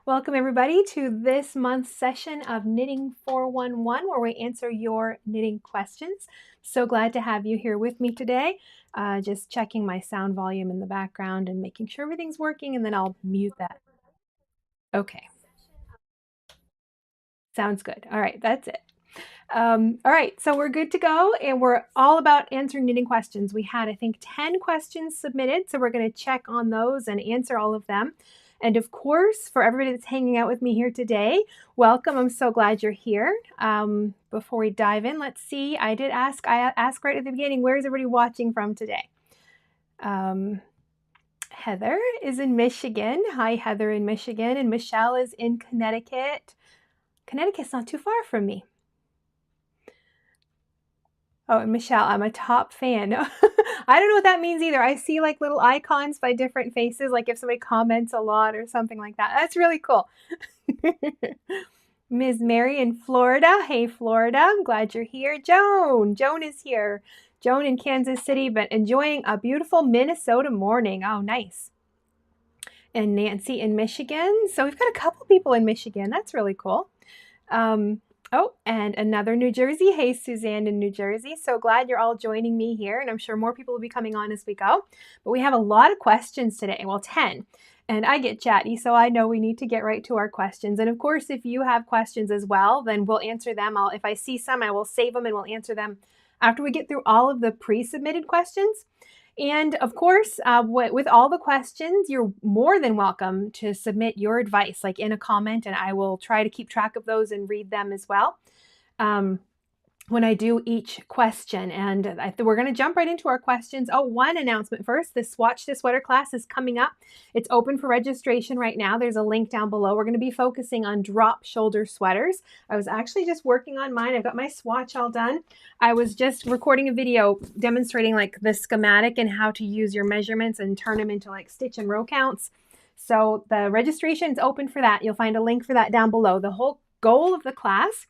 Welcome everybody to this month's session of Knitting 411 where we answer your knitting questions. So glad to have you here with me today. Just checking my sound volume in the background and making sure everything's working, and then I'll mute that. Okay. Sounds good. All right, that's it. All right, so we're good to go, and we're all about answering knitting questions. We had, I think, 10 questions submitted, so we're going to check on those and answer all of them. And of course, for everybody that's hanging out with me here today, welcome. I'm so glad you're here. Before we dive in, let's see. I asked right at the beginning, where is everybody watching from today? Heather is in Michigan. Hi, Heather in Michigan. And Michelle is in Connecticut. Connecticut's not too far from me. Oh, and Michelle, I'm a top fan. I don't know what that means either. I see like little icons by different faces, like if somebody comments a lot or something like that. That's really cool. Ms. Mary in Florida. Hey, Florida. I'm glad you're here. Joan is here. Joan in Kansas City, but enjoying a beautiful Minnesota morning. Oh, nice. And Nancy in Michigan. So we've got a couple people in Michigan. That's really cool. Oh, and another New Jersey. Hey, Suzanne in New Jersey. So glad you're all joining me here, and I'm sure more people will be coming on as we go. But we have a lot of questions today, well, 10. And I get chatty, so I know we need to get right to our questions. And of course, if you have questions as well, then we'll answer them. If I see some, I will save them and we'll answer them after we get through all of the pre-submitted questions. And of course, with all the questions, you're more than welcome to submit your advice, like in a comment, and I will try to keep track of those and read them as well when I do each question. And we're going to jump right into our questions. Oh, one announcement first. The Swatch to Sweater class is coming up. It's open for registration right now. There's a link down below. We're going to be focusing on drop shoulder sweaters. I was actually just working on mine. I've got my swatch all done. I was just recording a video demonstrating like the schematic and how to use your measurements and turn them into like stitch and row counts. So the registration is open for that. You'll find a link for that down below. The whole goal of the class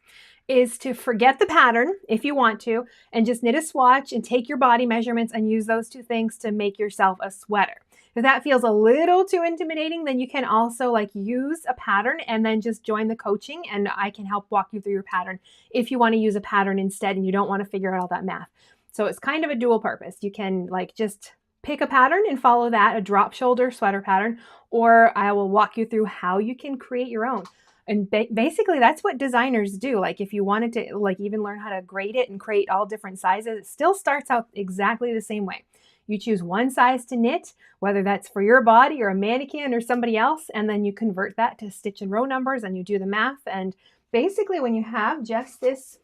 is to forget the pattern if you want to, and just knit a swatch and take your body measurements and use those two things to make yourself a sweater. If that feels a little too intimidating, then you can also like use a pattern and then just join the coaching, and I can help walk you through your pattern if you want to use a pattern instead and you don't want to figure out all that math. So it's kind of a dual purpose. You can like just pick a pattern and follow that, a drop shoulder sweater pattern, or I will walk you through how you can create your own. And basically that's what designers do. Like if you wanted to like even learn how to grade it and create all different sizes, it still starts out exactly the same way. You choose one size to knit, whether that's for your body or a mannequin or somebody else, and then you convert that to stitch and row numbers and you do the math. And basically when you have just this,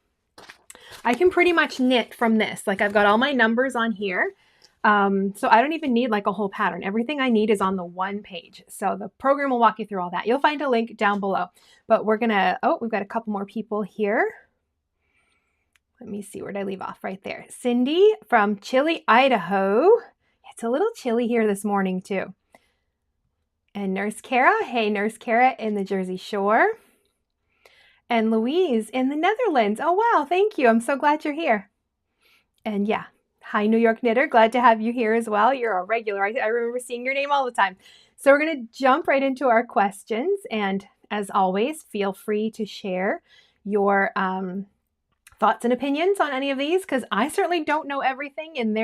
I can pretty much knit from this. Like I've got all my numbers on here. So I don't even need like a whole pattern. Everything I need is on the one page. So the program will walk you through all that. You'll find a link down below, but we've got a couple more people here. Let me see, where did I leave off? Right there. Cindy from chilly Idaho. It's a little chilly here this morning too. And Nurse Kara. Hey, Nurse Kara in the Jersey Shore. And Louise in the Netherlands. Oh, wow. Thank you. I'm so glad you're here. And yeah. Hi, New York Knitter. Glad to have you here as well. You're a regular. I remember seeing your name all the time. So we're going to jump right into our questions. And as always, feel free to share your thoughts and opinions on any of these, because I certainly don't know everything. And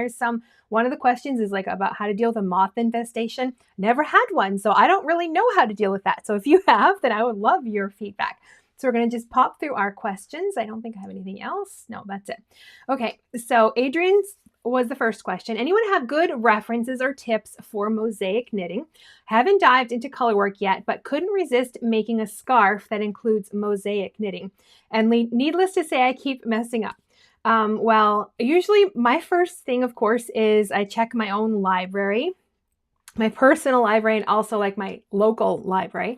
one of the questions is like about how to deal with a moth infestation. Never had one, so I don't really know how to deal with that. So if you have, then I would love your feedback. So we're going to just pop through our questions. I don't think I have anything else. No, that's it. Okay, so Adrian's was the first question. Anyone have good references or tips for mosaic knitting? Haven't dived into color work yet, but couldn't resist making a scarf that includes mosaic knitting. And needless to say, I keep messing up. Well, usually my first thing, of course, is I check my own library, my personal library, and also like my local library.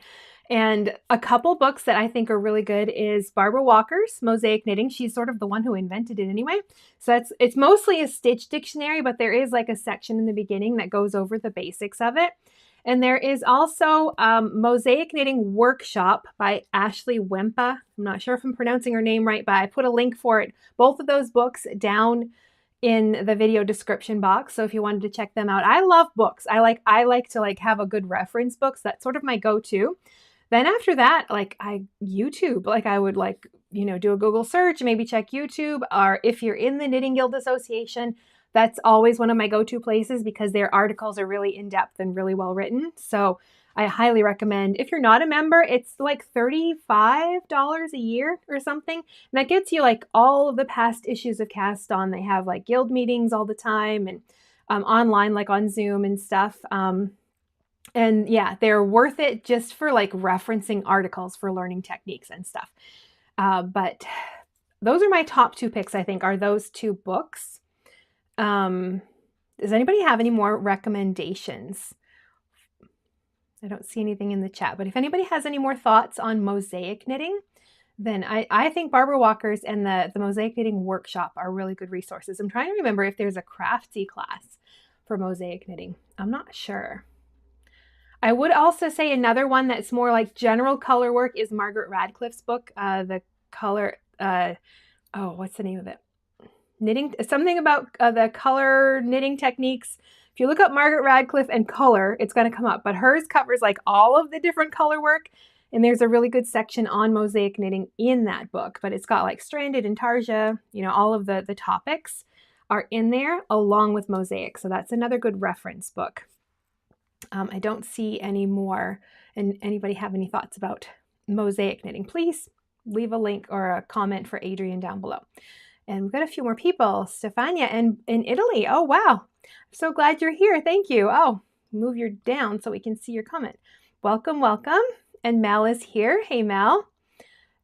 And a couple books that I think are really good is Barbara Walker's Mosaic Knitting. She's sort of the one who invented it anyway. So it's mostly a stitch dictionary, but there is like a section in the beginning that goes over the basics of it. And there is also Mosaic Knitting Workshop by Ashleigh Wempe. I'm not sure if I'm pronouncing her name right, but I put a link for it. Both of those books down in the video description box. So if you wanted to check them out, I love books. I like to like have a good reference book. So that's sort of my go-to. Then after that, like YouTube, like I would like, do a Google search, maybe check YouTube, or if you're in the Knitting Guild Association, that's always one of my go-to places because their articles are really in-depth and really well written. So I highly recommend. If you're not a member, it's like $35 a year or something. And that gets you like all of the past issues of Cast On. They have like guild meetings all the time and online, like on Zoom and stuff. And yeah, they're worth it just for like referencing articles for learning techniques and stuff. But those are my top 2 picks, I think, are those 2 books. Does anybody have any more recommendations? I don't see anything in the chat, but if anybody has any more thoughts on mosaic knitting, then I think Barbara Walker's and the Mosaic Knitting Workshop are really good resources. I'm trying to remember if there's a craftsy class for mosaic knitting. I'm not sure. I would also say another one that's more like general color work is Margaret Radcliffe's book, the color, what's the name of it? Knitting, something about the color knitting techniques. If you look up Margaret Radcliffe and color, it's going to come up. But hers covers like all of the different color work. And there's a really good section on mosaic knitting in that book. But it's got like stranded, intarsia, all of the topics are in there along with mosaic. So that's another good reference book. I don't see any more. And anybody have any thoughts about mosaic knitting? Please leave a link or a comment for Adrienne down below. And we've got a few more people. Stefania in Italy. Oh, wow. I'm so glad you're here. Thank you. Oh, move your down so we can see your comment. Welcome, welcome. And Mel is here. Hey, Mel.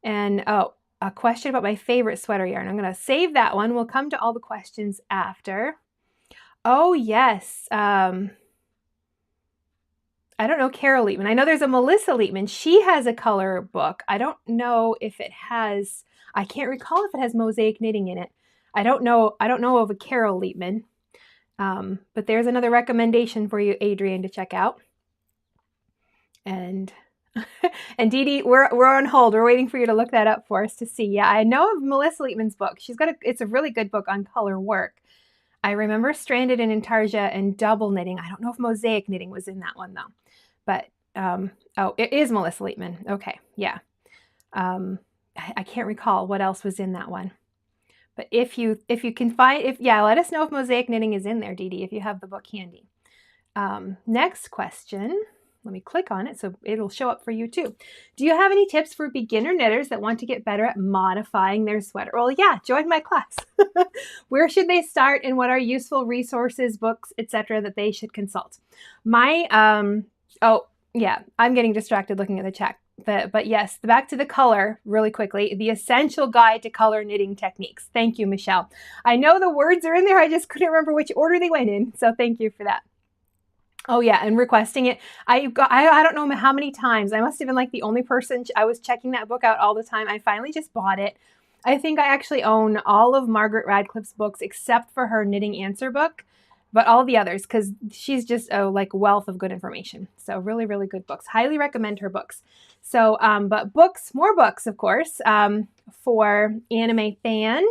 And a question about my favorite sweater yarn. I'm going to save that one. We'll come to all the questions after. Oh, yes. I don't know Carol Liebman. I know there's a Melissa Liebman. She has a color book. I don't know if it has, I can't recall if it has mosaic knitting in it. I don't know of a Carol Liebman. But there's another recommendation for you, Adrienne, to check out. And and Dee Dee, we're on hold. We're waiting for you to look that up for us to see. Yeah, I know of Melissa Liebman's book. It's a really good book on color work. I remember stranded and intarsia and double knitting. I don't know if mosaic knitting was in that one though. But it is Melissa Liebman. Okay, yeah. I can't recall what else was in that one. But if you can find, let us know if mosaic knitting is in there, Dee Dee, if you have the book handy. Next question. Let me click on it so it'll show up for you too. Do you have any tips for beginner knitters that want to get better at modifying their sweater? Well, yeah, join my class. Where should they start and what are useful resources, books, etc. that they should consult? I'm getting distracted looking at the chat. But yes, back to the color really quickly. The Essential Guide to Color Knitting Techniques. Thank you, Michelle. I know the words are in there. I just couldn't remember which order they went in. So thank you for that. Oh yeah, and requesting it. I don't know how many times. I must have been like the only person. I was checking that book out all the time. I finally just bought it. I think I actually own all of Margaret Radcliffe's books except for her Knitting Answer book, but all the others because she's just a wealth of good information. So really, really good books. Highly recommend her books. So, but more books, of course, for anime fan,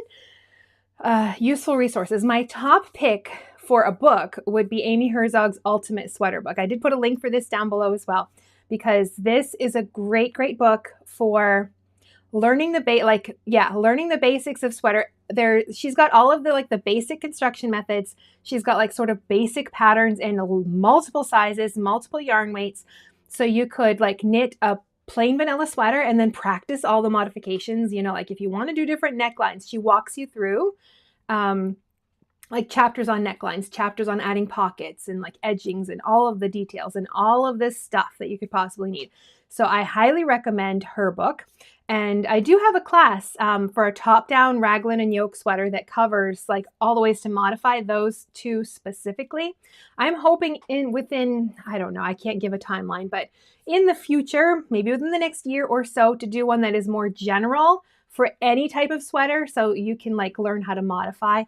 useful resources. My top pick for a book would be Amy Herzog's Ultimate Sweater Book. I did put a link for this down below as well, because this is a great, great book for learning learning the basics of sweater. She's got all of the basic construction methods. She's got sort of basic patterns in multiple sizes, multiple yarn weights. So you could knit a plain vanilla sweater and then practice all the modifications. If you want to do different necklines, she walks you through chapters on necklines, chapters on adding pockets and edgings and all of the details and all of this stuff that you could possibly need. So I highly recommend her book. And I do have a class for a top-down raglan and yoke sweater that covers all the ways to modify those two specifically. I'm hoping within, I don't know, I can't give a timeline, but in the future, maybe within the next year or so, to do one that is more general for any type of sweater so you can learn how to modify.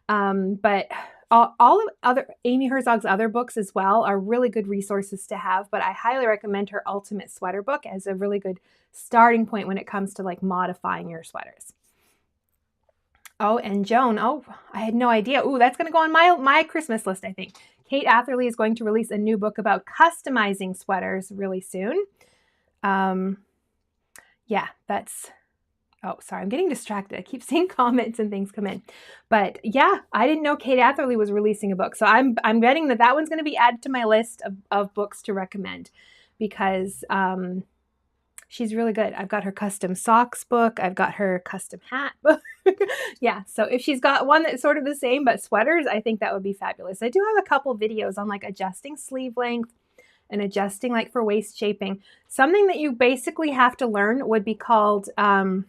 But all of Amy Herzog's other books as well are really good resources to have, but I highly recommend her Ultimate Sweater Book as a really good starting point when it comes to modifying your sweaters. Oh, and Joan, I had no idea. Ooh, that's going to go on my Christmas list, I think. Kate Atherley is going to release a new book about customizing sweaters really soon. Yeah, that's, oh, sorry, I'm getting distracted. I keep seeing comments and things come in. But yeah, I didn't know Kate Atherley was releasing a book. So I'm betting that one's going to be added to my list of books to recommend, because she's really good. I've got her custom socks book. I've got her custom hat book. Yeah, so if she's got one that's sort of the same but sweaters, I think that would be fabulous. I do have a couple videos on like adjusting sleeve length and adjusting like for waist shaping. Something that you basically have to learn would be called, oh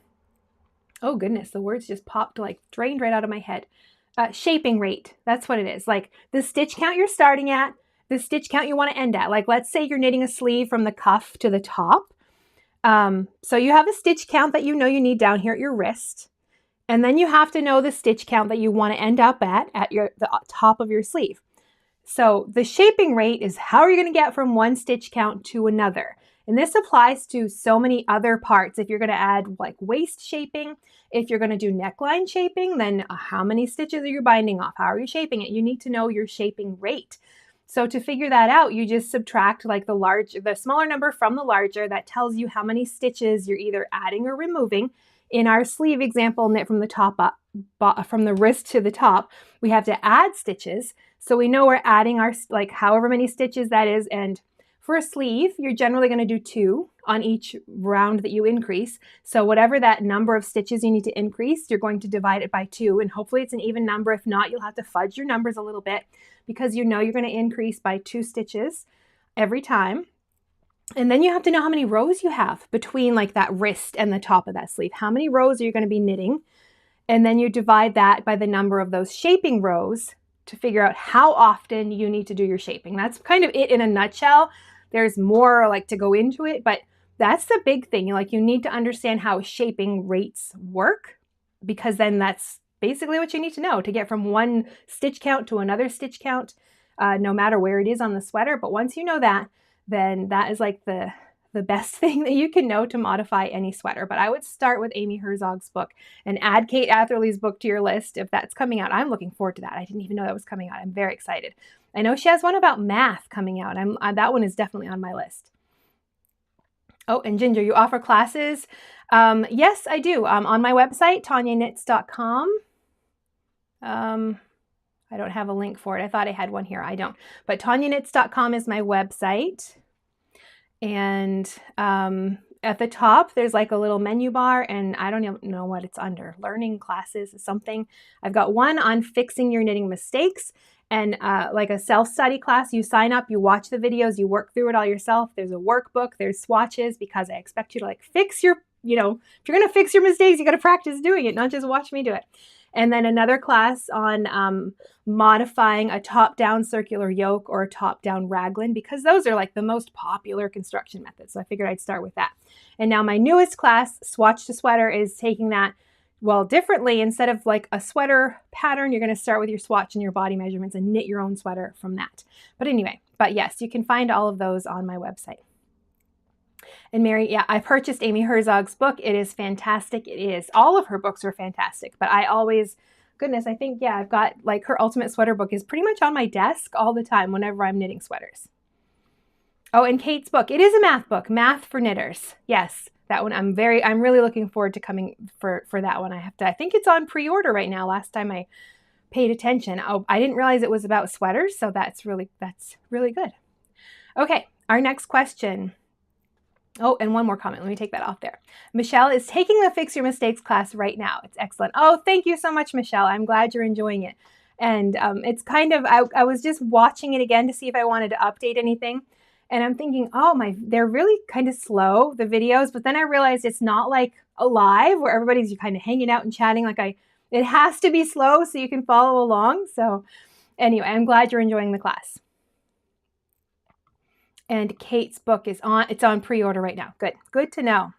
goodness, the words just popped, like drained right out of my head. Shaping rate, that's what it is. Like the stitch count you're starting at, the stitch count you want to end at. Like let's say you're knitting a sleeve from the cuff to the top. So you have a stitch count that you know you need down here at your wrist. And then you have to know the stitch count that you want to end up at the top of your sleeve. So the shaping rate is how are you going to get from one stitch count to another. And this applies to so many other parts. If you're going to add like waist shaping, if you're going to do neckline shaping, then how many stitches are you binding off? How are you shaping it? You need to know your shaping rate. So to figure that out, you just subtract like the smaller number from the larger. That tells you how many stitches you're either adding or removing. In our sleeve example, knit from the top up, from the wrist to the top, we have to add stitches. So we know we're adding our, like however many stitches that is. And for a sleeve, you're generally going to do 2 on each round that you increase. So whatever that number of stitches you need to increase, you're going to divide it by 2. And hopefully it's an even number. If not, you'll have to fudge your numbers a little bit, because you know you're going to increase by 2 stitches every time. And then you have to know how many rows you have between like that wrist and the top of that sleeve. How many rows are you going to be knitting? And then you divide that by the number of those shaping rows to figure out how often you need to do your shaping. That's kind of it in a nutshell. There's more like to go into it, but that's the big thing. Like you need to understand how shaping rates work, because then that's basically what you need to know to get from one stitch count to another stitch count, no matter where it is on the sweater. But once you know that, then that is like the best thing that you can know to modify any sweater. But I would start with Amy Herzog's book and add Kate Atherley's book to your list if that's coming out. I'm looking forward to that. I didn't even know that was coming out. I'm very excited. I know she has one about math coming out. That one is definitely on my list. Oh, and Ginger, you offer classes? Yes, I do. On my website, tanyanits.com. I don't have a link for it. I thought I had one here. I don't. But tanyanits.com is my website. And at the top, there's like a little menu bar, and I don't even know what it's under. Learning classes is something. I've got one on fixing your knitting mistakes, and like a self-study class. You sign up, you watch the videos, you work through it all yourself. There's a workbook, there's swatches, because I expect you to like fix your, if you're going to fix your mistakes, you got to practice doing it, not just watch me do it. And then another class on modifying a top-down circular yoke or a top-down raglan, because those are like the most popular construction methods. So I figured I'd start with that. And now my newest class, Swatch to Sweater, is taking that, well, differently. Instead of like a sweater pattern, you're going to start with your swatch and your body measurements and knit your own sweater from that. But anyway, yes, you can find all of those on my website. And Mary, yeah, I purchased Amy Herzog's book. It is fantastic. It is. All of her books are fantastic. But I always, goodness, I think, yeah, I've got like her Ultimate Sweater book is pretty much on my desk all the time whenever I'm knitting sweaters. Oh, and Kate's book. It is a math book, Math for Knitters. Yes, that one. I'm really looking forward to coming for that one. I think it's on pre-order right now. Last time I paid attention. Oh, I didn't realize it was about sweaters. So that's really good. Okay, our next question. Oh, and one more comment. Let me take that off there. Michelle is taking the Fix Your Mistakes class right now. It's excellent. Oh, thank you so much, Michelle. I'm glad you're enjoying it. And it's kind of, I was just watching it again to see if I wanted to update anything. And I'm thinking, they're really kind of slow, the videos. But then I realized it's not like a live where everybody's kind of hanging out and chatting. It has to be slow so you can follow along. So anyway, I'm glad you're enjoying the class. And Kate's book is on pre-order right now. Good to know.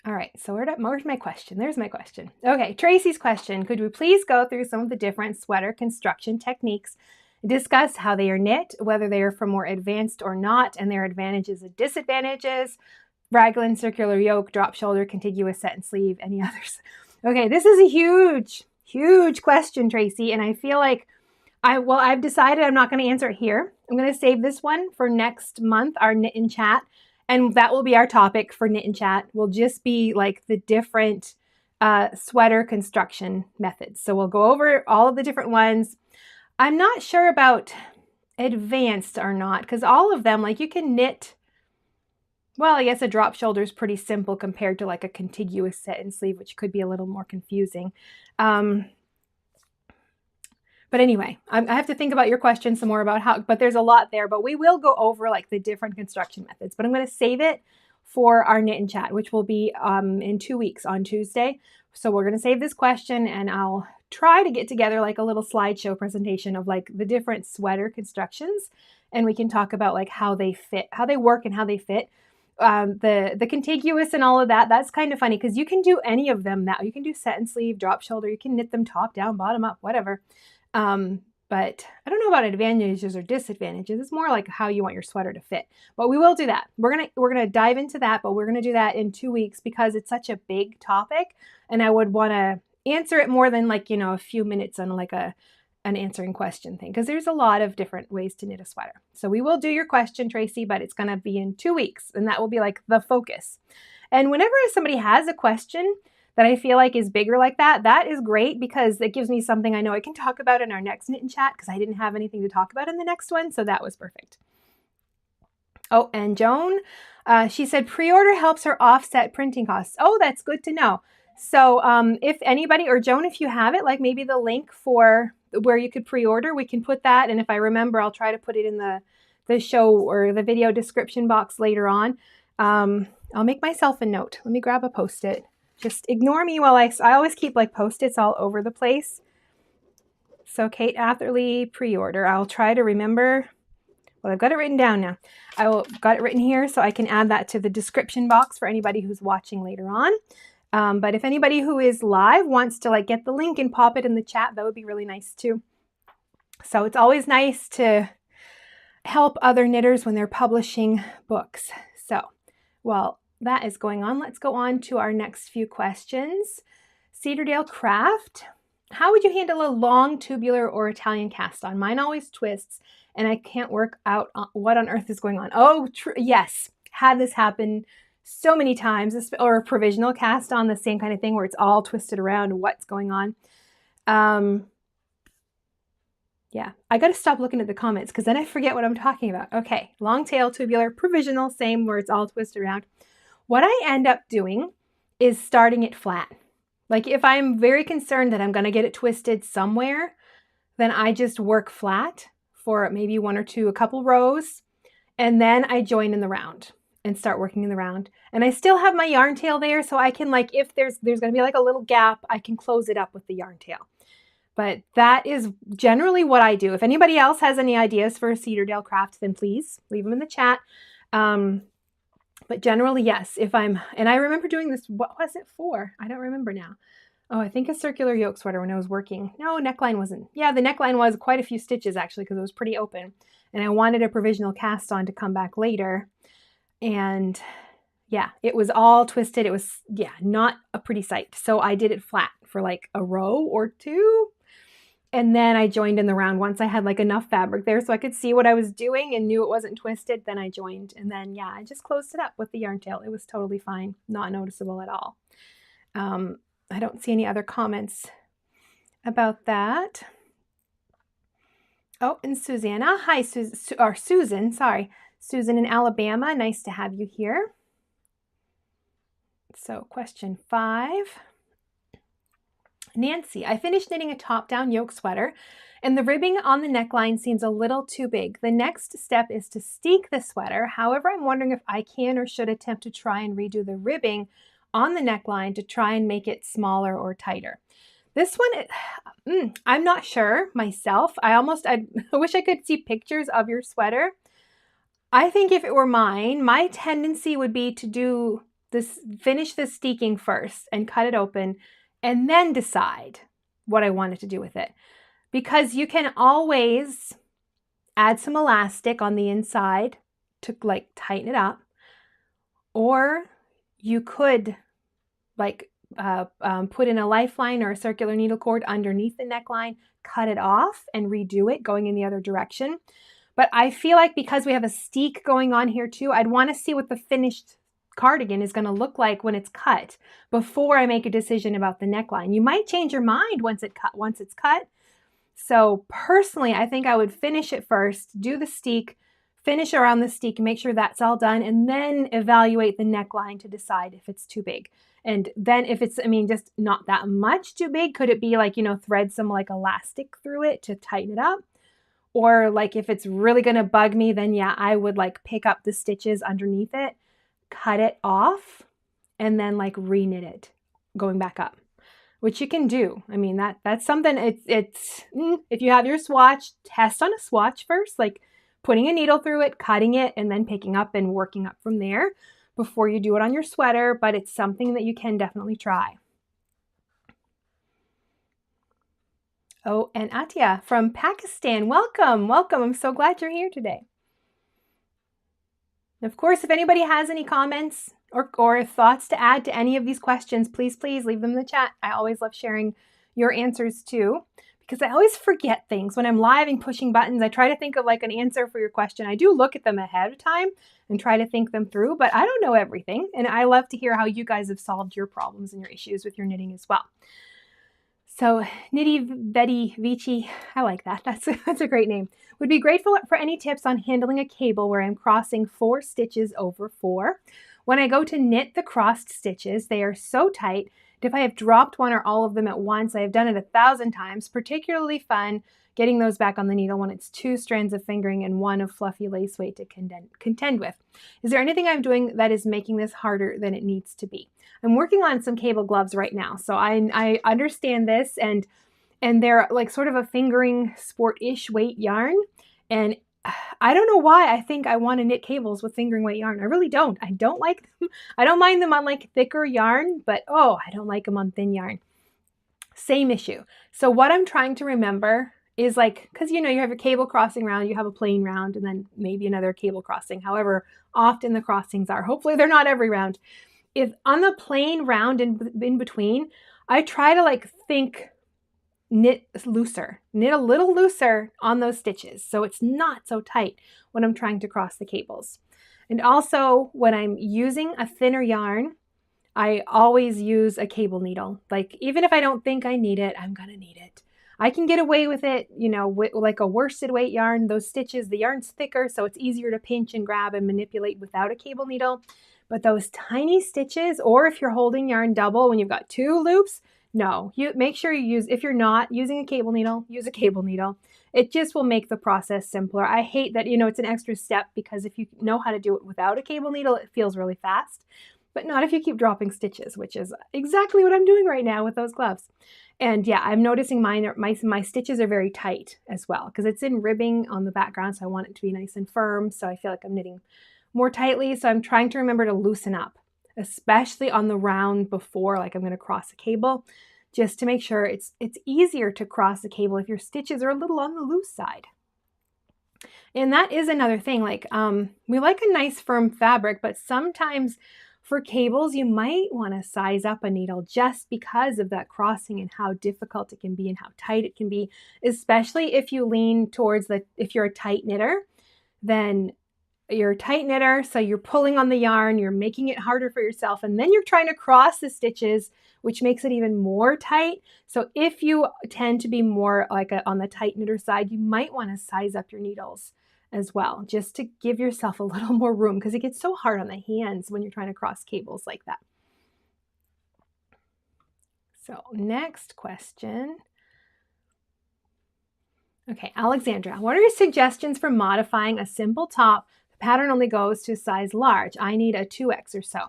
All right, so where's my question? There's my question. Okay, Tracy's question. Could we please go through some of the different sweater construction techniques, discuss how they are knit, whether they are for more advanced or not, and their advantages and disadvantages, raglan, circular yoke, drop shoulder, contiguous set and sleeve, any others? Okay, this is a huge, huge question, Tracy, and I feel like I've decided I'm not going to answer it here. I'm going to save this one for next month, our Knit and Chat. And that will be our topic for Knit and Chat. Will just be like the different sweater construction methods. So we'll go over all of the different ones. I'm not sure about advanced or not, because all of them, like you can knit, well, I guess a drop shoulder is pretty simple compared to like a contiguous set and sleeve, which could be a little more confusing. But anyway, I have to think about your question some more about how, but there's a lot there, but we will go over like the different construction methods, but I'm going to save it for our Knit and Chat, which will be in 2 weeks on Tuesday. So we're going to save this question, and I'll try to get together like a little slideshow presentation of like the different sweater constructions, and we can talk about like how they fit, how they work and how they fit. The contiguous and all of that, that's kind of funny because you can do any of them now. You can do set and sleeve, drop shoulder, you can knit them top down, bottom up, whatever. But I don't know about advantages or disadvantages. It's more like how you want your sweater to fit. But we will do that. We're gonna dive into that, but we're gonna do that in 2 weeks because it's such a big topic, and I would want to answer it more than like, you know, a few minutes on like an answering question thing, because there's a lot of different ways to knit a sweater. So we will do your question, Tracy, but it's gonna be in 2 weeks, and that will be like the focus. And whenever somebody has a question that I feel like is bigger like that, that is great because it gives me something I know I can talk about in our next Knit and Chat, because I didn't have anything to talk about in the next one, so that was perfect. Oh, and Joan, she said pre-order helps her offset printing costs. Oh, that's good to know. So if anybody, or Joan, if you have it, like maybe the link for where you could pre-order, we can put that, and if I remember, I'll try to put it in the show or the video description box later on. I'll make myself a note. Let me grab a Post-it. Just ignore me while I always keep like Post-its all over the place. So Kate Atherley pre-order. I'll try to remember. Well, I've got it written down now. Got it written here so I can add that to the description box for anybody who's watching later on. But if anybody who is live wants to like get the link and pop it in the chat, that would be really nice too. So it's always nice to help other knitters when they're publishing books. So, well, that is going on. Let's go on to our next few questions. Cedardale Craft. How would you handle a long tubular or Italian cast on? Mine always twists and I can't work out what on earth is going on. Oh, yes. Had this happen so many times, or a provisional cast on, the same kind of thing where it's all twisted around. What's going on? Yeah, I got to stop looking at the comments because then I forget what I'm talking about. Okay, long tail, tubular, provisional, same where it's all twisted around. What I end up doing is starting it flat. Like if I'm very concerned that I'm going to get it twisted somewhere, then I just work flat for maybe a couple rows, and then I join in the round and start working in the round. And I still have my yarn tail there, so I can like, if there's going to be like a little gap, I can close it up with the yarn tail. But that is generally what I do. If anybody else has any ideas for a Cedardale craft, then please leave them in the chat. But generally, yes, and I remember doing this, what was it for? I don't remember now. Oh, I think a circular yoke sweater when I was working. No, neckline wasn't. Yeah, the neckline was quite a few stitches actually because it was pretty open. And I wanted a provisional cast on to come back later. And yeah, it was all twisted. It was, yeah, not a pretty sight. So I did it flat for like a row or two. And then I joined in the round once I had like enough fabric there so I could see what I was doing and knew it wasn't twisted. Then I joined, and then yeah, I just closed it up with the yarn tail. It was totally fine, not noticeable at all. I don't see any other comments about that. Oh, and Susanna, hi Susan, sorry, Susan in Alabama. Nice to have you here. So question 5. Nancy, I finished knitting a top-down yoke sweater and the ribbing on the neckline seems a little too big. The next step is to steek the sweater. However, I'm wondering if I can or should attempt to try and redo the ribbing on the neckline to try and make it smaller or tighter. This one, I'm not sure myself. I wish I could see pictures of your sweater. I think if it were mine, my tendency would be to do this, finish the steeking first and cut it open, and then decide what I wanted to do with it. Because you can always add some elastic on the inside to like tighten it up. Or you could like put in a lifeline or a circular needle cord underneath the neckline, cut it off and redo it going in the other direction. But I feel like because we have a steek going on here too, I'd want to see what the finished cardigan is going to look like when it's cut before I make a decision about the neckline. You might change your mind once it's cut. So personally, I think I would finish it first, do the steek, finish around the steek, make sure that's all done, and then evaluate the neckline to decide if it's too big. And then if it's, just not that much too big, could it be like, thread some like elastic through it to tighten it up? Or like if it's really going to bug me, then yeah, I would like pick up the stitches underneath it, cut it off, and then like re-knit it going back up, which you can do. That's something. It's if you have your swatch, test on a swatch first, like putting a needle through it, cutting it, and then picking up and working up from there before you do it on your sweater. But it's something that you can definitely try. Oh, and Atia from Pakistan, welcome, welcome. I'm so glad you're here today. Of course, if anybody has any comments or thoughts to add to any of these questions, please leave them in the chat. I always love sharing your answers too, because I always forget things when I'm live and pushing buttons. I try to think of like an answer for your question. I do look at them ahead of time and try to think them through, but I don't know everything. And I love to hear how you guys have solved your problems and your issues with your knitting as well. So Nitty Betty Vici, I like that. That's a great name. Would be grateful for any tips on handling a cable where I'm crossing 4 stitches over 4. When I go to knit the crossed stitches, they are so tight that if I have dropped one or all of them at once, I have done it 1,000 times. Particularly fun getting those back on the needle when it's 2 strands of fingering and 1 of fluffy lace weight to contend with. Is there anything I'm doing that is making this harder than it needs to be? I'm working on some cable gloves right now, so I understand this, and they're like sort of a fingering sport-ish weight yarn, and I don't know why I think I want to knit cables with fingering weight yarn. I really don't. I don't like them. I don't mind them on like thicker yarn, but I don't like them on thin yarn. Same issue. So what I'm trying to remember is like, because you have your cable crossing round, you have a plain round, and then maybe another cable crossing, however often the crossings are. Hopefully they're not every round. If on the plain round in between, I try to like knit a little looser on those stitches so it's not so tight when I'm trying to cross the cables. And also when I'm using a thinner yarn, I always use a cable needle. Like even if I don't think I need it, I'm gonna need it. I can get away with it, with like a worsted weight yarn. Those stitches, the yarn's thicker, so it's easier to pinch and grab and manipulate without a cable needle. But those tiny stitches, or if you're holding yarn double when you've got 2 loops, no, you make sure you use, if you're not using a cable needle, use a cable needle. It just will make the process simpler. I hate that, it's an extra step, because if you know how to do it without a cable needle, it feels really fast, but not if you keep dropping stitches, which is exactly what I'm doing right now with those gloves. And yeah, I'm noticing my stitches are very tight as well, because it's in ribbing on the background, so I want it to be nice and firm, so I feel like I'm knitting more tightly. So I'm trying to remember to loosen up, especially on the round before, like I'm going to cross a cable, just to make sure it's easier to cross the cable if your stitches are a little on the loose side. And that is another thing, like we like a nice firm fabric, but sometimes for cables you might want to size up a needle just because of that crossing and how difficult it can be and how tight it can be, especially if you lean towards if you're a tight knitter, then you're a tight knitter, so you're pulling on the yarn, you're making it harder for yourself, and then you're trying to cross the stitches, which makes it even more tight. So if you tend to be more like on the tight knitter side, you might want to size up your needles as well, just to give yourself a little more room, because it gets so hard on the hands when you're trying to cross cables like that. So next question. Okay, Alexandra, what are your suggestions for modifying a simple top? Pattern only goes to size large. I need a 2X or so.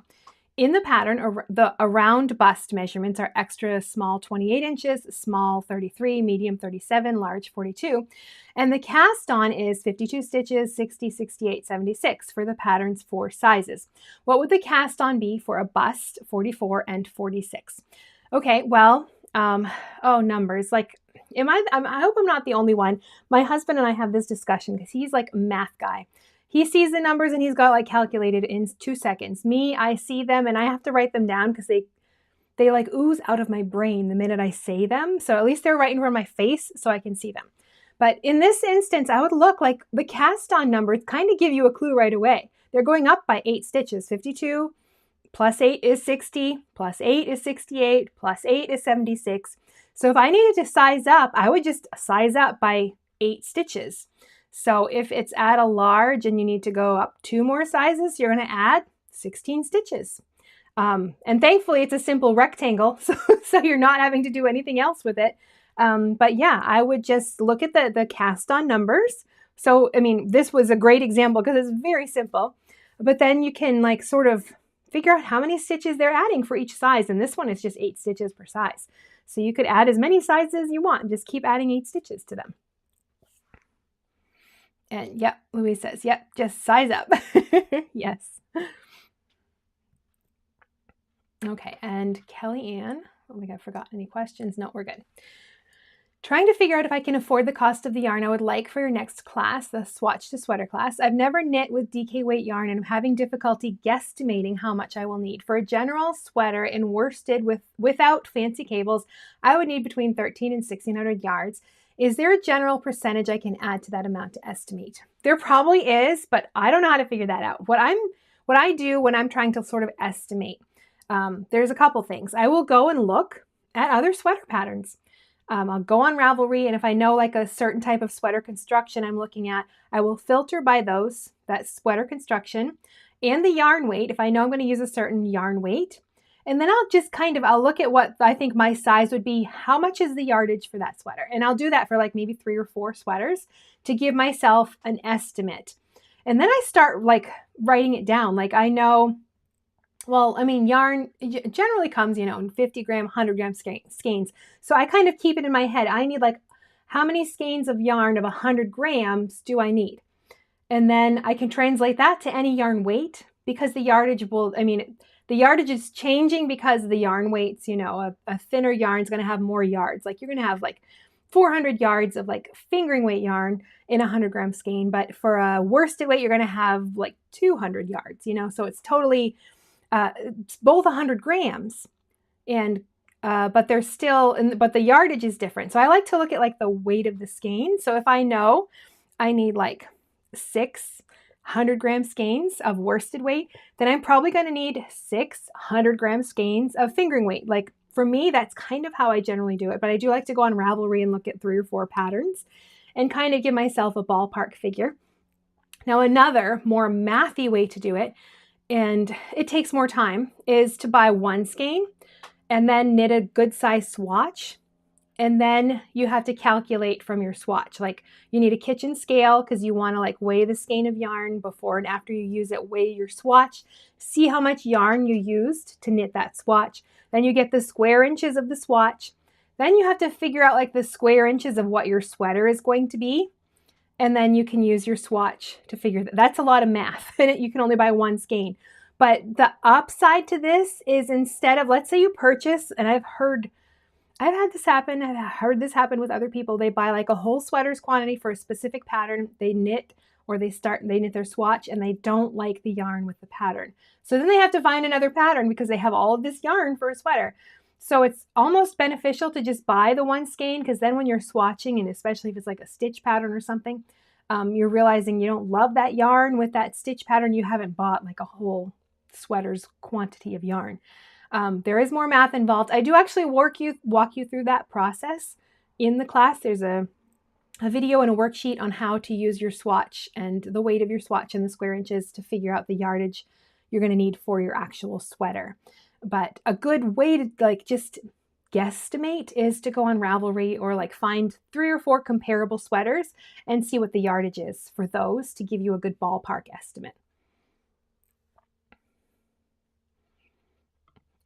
In the pattern, the around bust measurements are extra small 28 inches, small 33, medium 37, large 42. And the cast on is 52 stitches, 60, 68, 76 for the pattern's 4 sizes. What would the cast on be for a bust, 44 and 46? Okay, well, numbers. Like, I hope I'm not the only one. My husband and I have this discussion because he's like a math guy. He sees the numbers and he's got like calculated in 2 seconds. Me, I see them and I have to write them down because they like ooze out of my brain the minute I say them. So at least they're right in front of my face so I can see them. But in this instance, I would look like the cast on numbers kind of give you a clue right away. They're going up by 8 stitches. 52 plus 8 is 60, plus 8 is 68, plus 8 is 76. So if I needed to size up, I would just size up by 8 stitches. So if it's at a large and you need to go up 2 more sizes, you're going to add 16 stitches. And thankfully it's a simple rectangle, so you're not having to do anything else with it. But yeah, I would just look at the cast on numbers. So, I mean, this was a great example because it's very simple, but then you can like sort of figure out how many stitches they're adding for each size. And this one is just 8 stitches per size. So you could add as many sizes as you want and just keep adding 8 stitches to them. And yep, Louise says, yep, just size up. Yes. Okay, and Kelly Ann, I don't think I've forgotten any questions. No, we're good. Trying to figure out if I can afford the cost of the yarn I would like for your next class, the swatch to sweater class. I've never knit with DK weight yarn and I'm having difficulty guesstimating how much I will need. For a general sweater in worsted without fancy cables, I would need between 13 and 1600 yards. Is there a general percentage I can add to that amount to estimate? There probably is, but I don't know how to figure that out. What I do when I'm trying to sort of estimate, there's a couple things. I will go and look at other sweater patterns. I'll go on Ravelry, and if I know like a certain type of sweater construction I'm looking at, I will filter by that sweater construction and the yarn weight, if I know I'm going to use a certain yarn weight. And then I'll look at what I think my size would be. How much is the yardage for that sweater? And I'll do that for like maybe 3 or 4 sweaters to give myself an estimate. And then I start like writing it down. Like I know, well, I mean, yarn generally comes, in 50 gram, 100 gram skeins. So I kind of keep it in my head. I need like, how many skeins of yarn of 100 grams do I need? And then I can translate that to any yarn weight because the yardage the yardage is changing because of the yarn weights. A thinner yarn is going to have more yards. Like you're going to have like 400 yards of like fingering weight yarn in a 100 gram skein. But for a worsted weight, you're going to have like 200 yards, so it's totally, it's both 100 grams and, but they're still, but the yardage is different. So I like to look at like the weight of the skein. So if I know I need like 6 100-gram skeins of worsted weight, then I'm probably going to need 6 100-gram skeins of fingering weight. Like for me, that's kind of how I generally do it. But I do like to go on Ravelry and look at 3 or 4 patterns and kind of give myself a ballpark figure. Now, another more mathy way to do it, and it takes more time, is to buy 1 skein and then knit a good size swatch. And then you have to calculate from your swatch. Like you need a kitchen scale because you want to like weigh the skein of yarn before and after you use it, weigh your swatch, see how much yarn you used to knit that swatch. Then you get the square inches of the swatch. Then you have to figure out like the square inches of what your sweater is going to be. And then you can use your swatch to figure that. That's a lot of math. And you can only buy 1 skein. But the upside to this is instead of, let's say you purchase, and I've had this happen. I've heard this happen with other people. They buy like a whole sweater's quantity for a specific pattern. They knit or they knit their swatch and they don't like the yarn with the pattern. So then they have to find another pattern because they have all of this yarn for a sweater. So it's almost beneficial to just buy the 1 skein because then when you're swatching, and especially if it's like a stitch pattern or something, you're realizing you don't love that yarn with that stitch pattern. You haven't bought like a whole sweater's quantity of yarn. There is more math involved. I do actually walk you through that process in the class. There's a video and a worksheet on how to use your swatch and the weight of your swatch and the square inches to figure out the yardage you're going to need for your actual sweater. But a good way to like just guesstimate is to go on Ravelry or like find 3 or 4 comparable sweaters and see what the yardage is for those to give you a good ballpark estimate.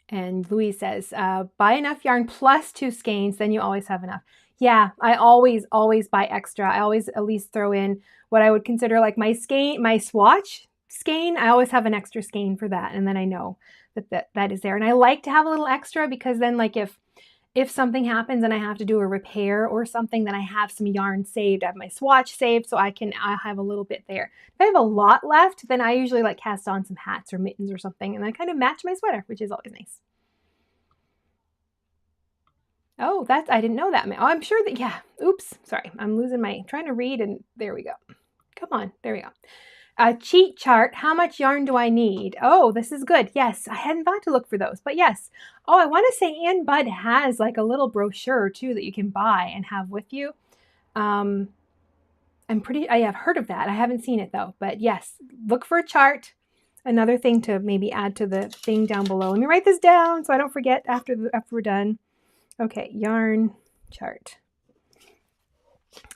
And Louise says, buy enough yarn plus 2 skeins, then you always have enough. Yeah, I always buy extra. I always at least throw in what I would consider like my swatch skein. I always have an extra skein for that. And then I know that is there. And I like to have a little extra because then like if something happens and I have to do a repair or something, then I have some yarn saved. I have my swatch saved so I have a little bit there. If I have a lot left, then I usually like cast on some hats or mittens or something and I kind of match my sweater, which is always nice. Oh, that's, I didn't know that. Oh, I'm sure that, yeah. Oops, sorry. I'm losing my, trying to read and there we go. Come on, there we go. A cheat chart. How much yarn do I need? Oh, this is good. Yes, I hadn't thought to look for those, but yes. Oh, I want to say Ann Budd has like a little brochure too that you can buy and have with you. I have heard of that. I haven't seen it though, but yes, look for a chart. Another thing to maybe add to the thing down below. Let me write this down so I don't forget after we're done. Okay, yarn chart.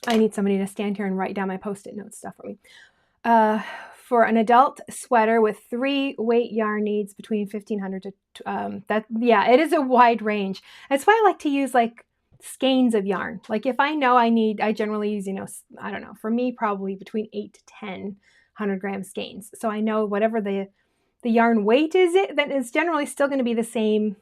I need somebody to stand here and write down my Post-it note stuff for me. For an adult sweater with 3 weight yarn needs between 1,500 to it is a wide range. That's why I like to use like skeins of yarn. Like if I know I generally use, I don't know, for me probably between 8 to 10 100-gram skeins. So I know whatever the yarn weight is, then it's generally still going to be the same,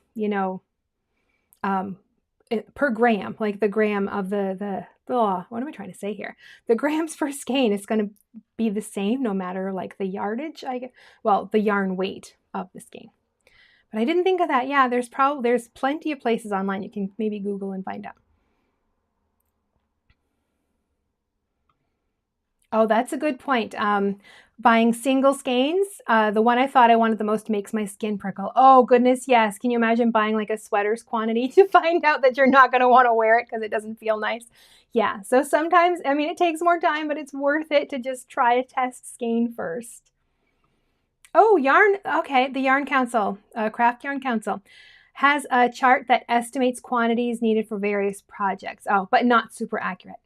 per gram, like the gram of what am I trying to say here? The grams per skein is going to be the same no matter like the yardage, the yarn weight of the skein. But I didn't think of that. Yeah, there's plenty of places online you can maybe Google and find out. Oh, that's a good point. Buying single skeins. The one I thought I wanted the most makes my skin prickle. Oh, goodness, yes. Can you imagine buying like a sweater's quantity to find out that you're not going to want to wear it because it doesn't feel nice? Yeah, so sometimes, it takes more time, but it's worth it to just try a test skein first. Oh, yarn. Okay, the Yarn Council, Craft Yarn Council, has a chart that estimates quantities needed for various projects. Oh, but not super accurate.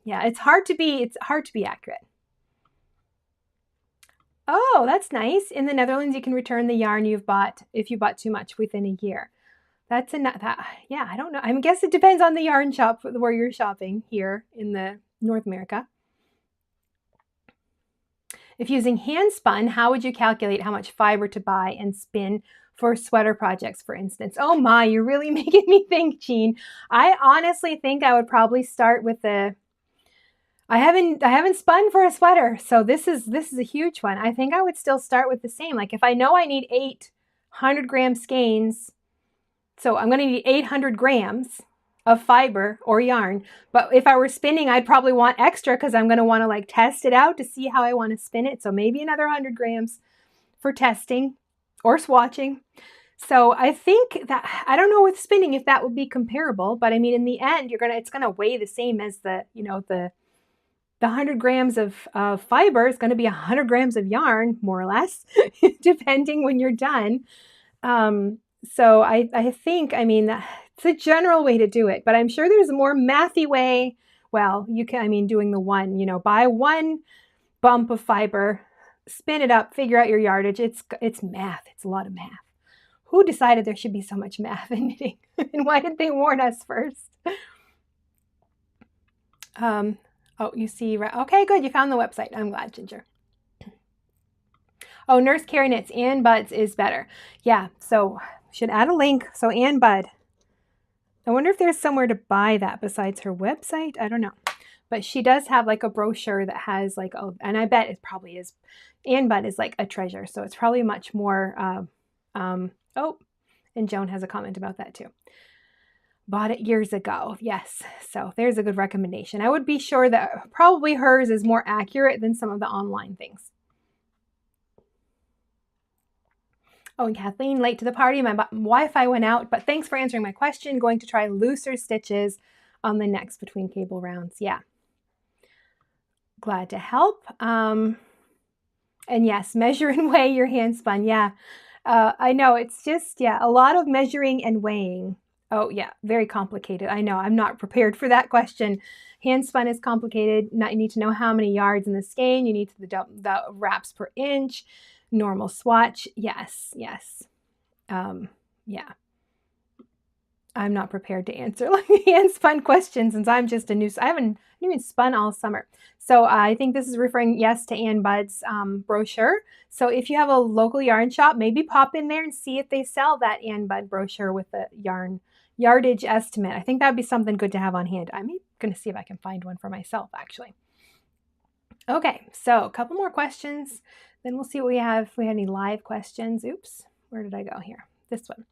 Yeah, it's hard to be accurate. Oh, that's nice. In the Netherlands, you can return the yarn you've bought if you bought too much within a year. That's yeah, I don't know. I guess it depends on the yarn shop where you're shopping here in the North America. If using hand spun, how would you calculate how much fiber to buy and spin for sweater projects, for instance? Oh my, you're really making me think, Jean. I honestly think I would probably start with I haven't spun for a sweater, so this is a huge one. I think I would still start with the same. Like if I know I need 800-gram skeins, so I'm going to need 800 grams of fiber or yarn. But if I were spinning, I'd probably want extra because I'm going to want to like test it out to see how I want to spin it. So maybe another 100 grams for testing or swatching. So I think that, I don't know with spinning if that would be comparable, but in the end, it's going to weigh the same as the 100 grams of fiber is going to be 100 grams of yarn, more or less, depending when you're done. So I think, it's a general way to do it, but I'm sure there's a more mathy way. Well, you can, doing the one, buy one bump of fiber, spin it up, figure out your yardage. It's math. It's a lot of math. Who decided there should be so much math in knitting? And why did they warn us first? Oh, you see, okay, good. You found the website. I'm glad, Ginger. Oh, Nurse Carrie Knits, Ann Budd's is better. Yeah, so should add a link. So Ann Budd. I wonder if there's somewhere to buy that besides her website. I don't know. But she does have like a brochure that has like, and I bet it probably is. Ann Budd is like a treasure. So it's probably much more, and Joan has a comment about that too. Bought it years ago. Yes. So there's a good recommendation. I would be sure that probably hers is more accurate than some of the online things. Oh, and Kathleen, late to the party. My Wi-Fi went out, but thanks for answering my question. Going to try looser stitches on the necks between cable rounds. Yeah. Glad to help. And yes, measure and weigh your hand spun. Yeah. I know it's just, a lot of measuring and weighing. Oh yeah, very complicated. I know, I'm not prepared for that question. Hand spun is complicated. You need to know how many yards in the skein. You need the wraps per inch. Normal swatch. Yes. Yeah. I'm not prepared to answer like hand spun questions since I'm just I haven't even spun all summer. So I think this is referring, yes, to Ann Budd's brochure. So if you have a local yarn shop, maybe pop in there and see if they sell that Ann Budd brochure with the yardage estimate. I think that'd be something good to have on hand. I'm going to see if I can find one for myself, actually. Okay, so a couple more questions. Then we'll see what we have. If we had any live questions. Oops, where did I go here? This one.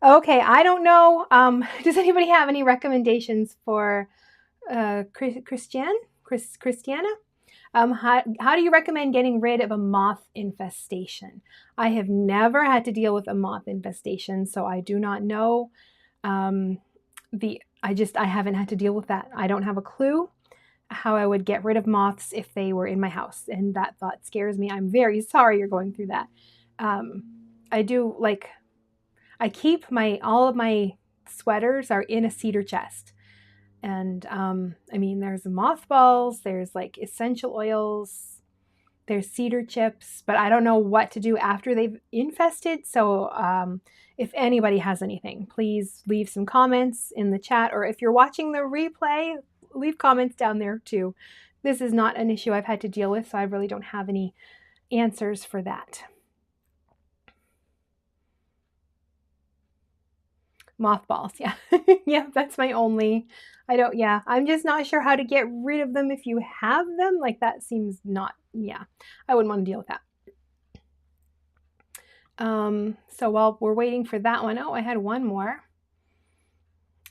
Okay, I don't know. Does anybody have any recommendations for Christiana? How do you recommend getting rid of a moth infestation? I have never had to deal with a moth infestation, so I do not know. I haven't had to deal with that. I don't have a clue how I would get rid of moths if they were in my house, and that thought scares me. I'm very sorry you're going through that. I keep all of my sweaters are in a cedar chest. And I mean, there's mothballs, there's like essential oils, there's cedar chips, but I don't know what to do after they've infested. So if anybody has anything, please leave some comments in the chat, or if you're watching the replay, leave comments down there too. This is not an issue I've had to deal with, so I really don't have any answers for that. Mothballs, yeah. Yeah, that's my only, I'm just not sure how to get rid of them if you have them. Like, that seems not, I wouldn't want to deal with that. So while we're waiting for that one, I had one more.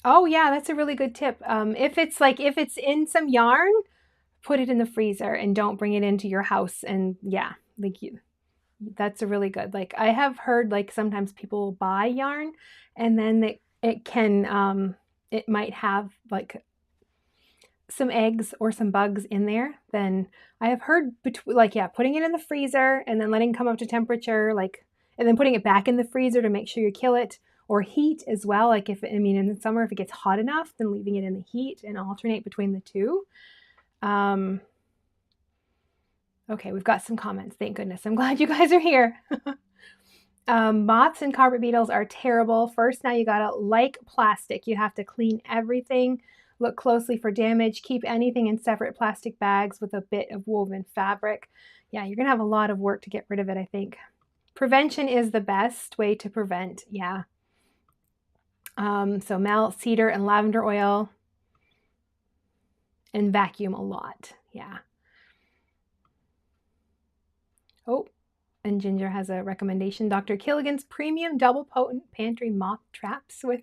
Oh yeah, that's a really good tip. If it's in some yarn, put it in the freezer and don't bring it into your house. And yeah, that's a really good, like, I have heard like sometimes people buy yarn and then it might have like some eggs or some bugs in there. Then I have heard putting it in the freezer and then letting it come up to temperature, and then putting it back in the freezer to make sure you kill it, or heat as well. Like in the summer, if it gets hot enough, then leaving it in the heat and alternate between the two. Okay, we've got some comments. Thank goodness. I'm glad you guys are here. Moths and carpet beetles are terrible. First, now you gotta, like plastic, you have to clean everything, look closely for damage, keep anything in separate plastic bags with a bit of woven fabric. Yeah, you're gonna have a lot of work to get rid of it, I think. Prevention is the best way to prevent, yeah. So melt cedar and lavender oil and vacuum a lot, yeah. Oh, and Ginger has a recommendation. Dr. Killigan's premium double potent pantry moth traps with,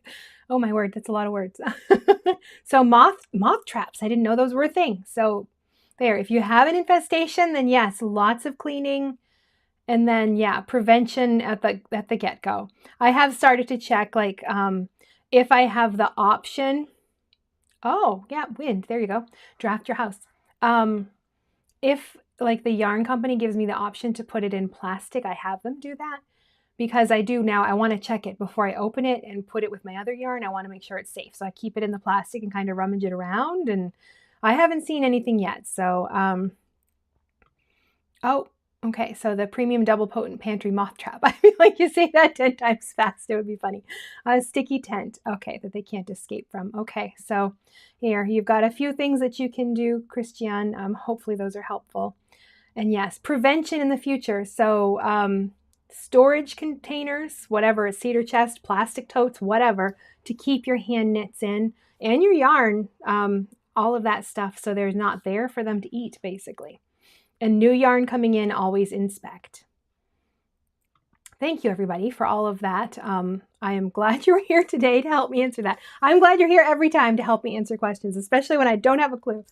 oh my word, that's a lot of words. So moth traps, I didn't know those were a thing. So there, if you have an infestation, then yes, lots of cleaning. And then, yeah, prevention at the get-go. I have started to check, like, if I have the option. Oh, yeah, wind. There you go. Draft your house. If, like, the yarn company gives me the option to put it in plastic, I have them do that. Because I do now, I want to check it before I open it and put it with my other yarn. I want to make sure it's safe. So I keep it in the plastic and kind of rummage it around. And I haven't seen anything yet. So, oh, okay. So the premium double potent pantry moth trap. I feel like you say that 10 times fast. It would be funny. Sticky tent. Okay, that they can't escape from. Okay, so here you've got a few things that you can do, Christian. Hopefully those are helpful. And yes, prevention in the future. So storage containers, whatever, a cedar chest, plastic totes, whatever, to keep your hand knits in and your yarn, all of that stuff. So there's not there for them to eat, basically. And new yarn coming in, always inspect. Thank you, everybody, for all of that. I am glad you're here today to help me answer that. I'm glad you're here every time to help me answer questions, especially when I don't have a clue.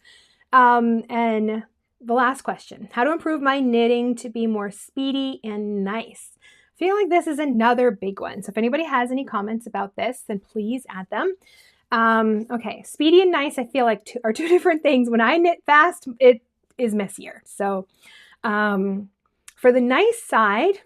And the last question, how to improve my knitting to be more speedy and nice? I feel like this is another big one. So if anybody has any comments about this, then please add them. Okay, speedy and nice, I feel like are two different things. When I knit fast, it is messier. So for the nice side,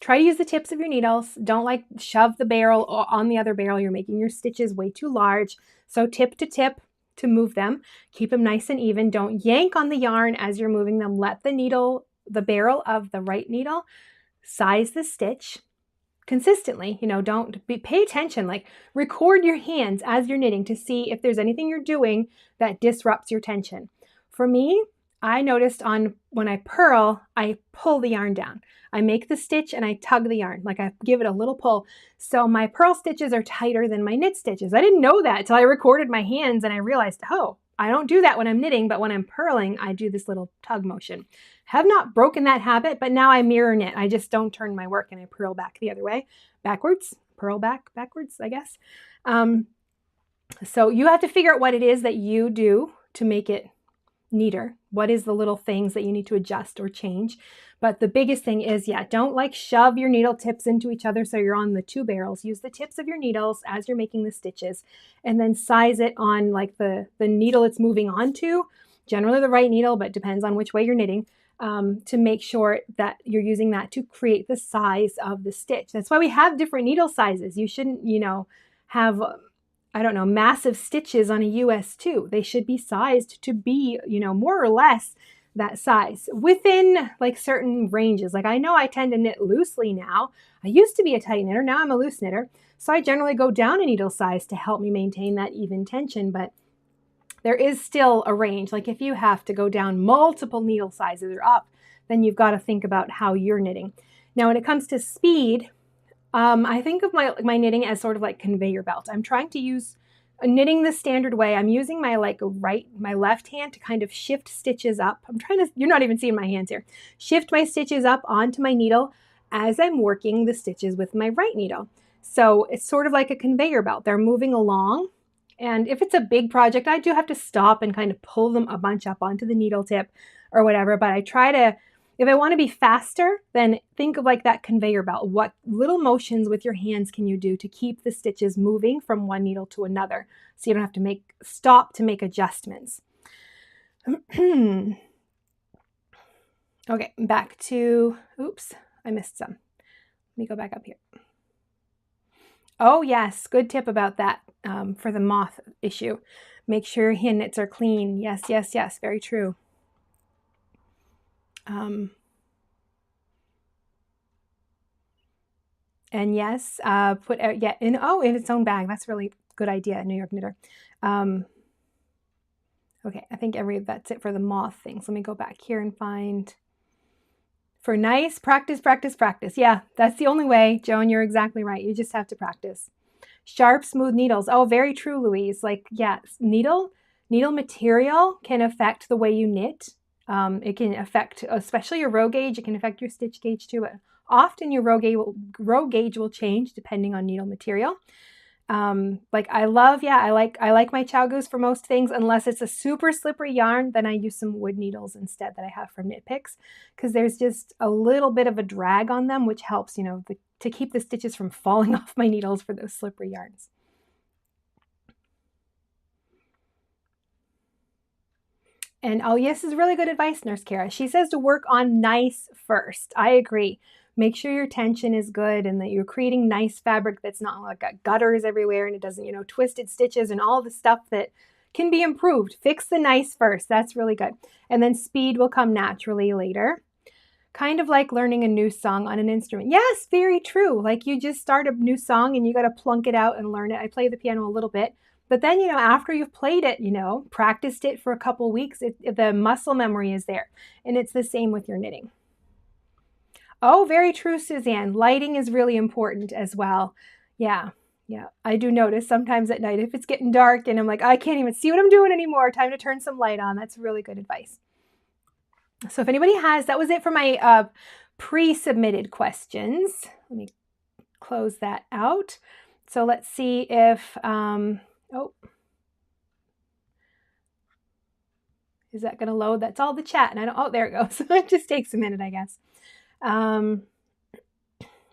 try to use the tips of your needles. Don't shove the barrel on the other barrel. You're making your stitches way too large. So tip to tip to move them. Keep them nice and even. Don't yank on the yarn as you're moving them. Let the barrel of the right needle size the stitch consistently. Pay attention, record your hands as you're knitting to see if there's anything you're doing that disrupts your tension. For me, I noticed when I purl, I pull the yarn down. I make the stitch and I tug the yarn, I give it a little pull. So my purl stitches are tighter than my knit stitches. I didn't know that until I recorded my hands and I realized, oh, I don't do that when I'm knitting, but when I'm purling, I do this little tug motion. Have not broken that habit, but now I mirror knit. I just don't turn my work and I purl back the other way, backwards. purl backwards, I guess. So you have to figure out what it is that you do to make it neater. What is the little things that you need to adjust or change? But the biggest thing is, yeah, don't like shove your needle tips into each other so you're on the two barrels. Use the tips of your needles as you're making the stitches, and then size it on like the needle it's moving onto, generally the right needle, but depends on which way you're knitting, to make sure that you're using that to create the size of the stitch. That's why we have different needle sizes. You shouldn't, have I don't know, massive stitches on a US 2. They should be sized to be, more or less that size within like certain ranges. Like I know I tend to knit loosely now. I used to be a tight knitter. Now I'm a loose knitter. So I generally go down a needle size to help me maintain that even tension. But there is still a range. Like if you have to go down multiple needle sizes or up, then you've got to think about how you're knitting. Now, when it comes to speed, I think of my knitting as sort of like conveyor belt. I'm trying to use knitting the standard way. I'm using my left hand to kind of shift stitches up. You're not even seeing my hands here. Shift my stitches up onto my needle as I'm working the stitches with my right needle. So it's sort of like a conveyor belt. They're moving along. And if it's a big project, I do have to stop and kind of pull them a bunch up onto the needle tip or whatever. But I try to, if I want to be faster, then think of like that conveyor belt. What little motions with your hands can you do to keep the stitches moving from one needle to another so you don't have to stop to make adjustments? Okay, back to, oops, I missed some. Let me go back up here. Oh yes, good tip about that for the moth issue. Make sure your hand knits are clean. Yes, yes, yes, very true. And yes, put in its own bag. That's a really good idea, New York Knitter. Okay, I think that's it for the moth thing. So let me go back here and find for nice practice. Yeah, that's the only way, Joan. You're exactly right. You just have to practice. Sharp, smooth needles. Oh, very true, Louise. Like, yeah, needle material can affect the way you knit. It can affect, especially your row gauge. It can affect your stitch gauge too. But often your row gauge will change depending on needle material. Like I like my Chow Goose for most things, unless it's a super slippery yarn, then I use some wood needles instead that I have from Knit Picks, because there's just a little bit of a drag on them, which helps, to keep the stitches from falling off my needles for those slippery yarns. And oh, yes, is really good advice, Nurse Kara. She says to work on nice first. I agree. Make sure your tension is good and that you're creating nice fabric that's not like got gutters everywhere and it doesn't, twisted stitches and all the stuff that can be improved. Fix the nice first. That's really good. And then speed will come naturally later. Kind of like learning a new song on an instrument. Yes, very true. Like you just start a new song and you got to plunk it out and learn it. I play the piano a little bit. But then, after you've played it, practiced it for a couple weeks, the muscle memory is there. And it's the same with your knitting. Oh, very true, Suzanne. Lighting is really important as well. Yeah. I do notice sometimes at night if it's getting dark and I'm like, I can't even see what I'm doing anymore. Time to turn some light on. That's really good advice. So if anybody that was it for my pre-submitted questions. Let me close that out. So let's see if... is that going to load? That's all the chat. And there it goes. It just takes a minute, I guess.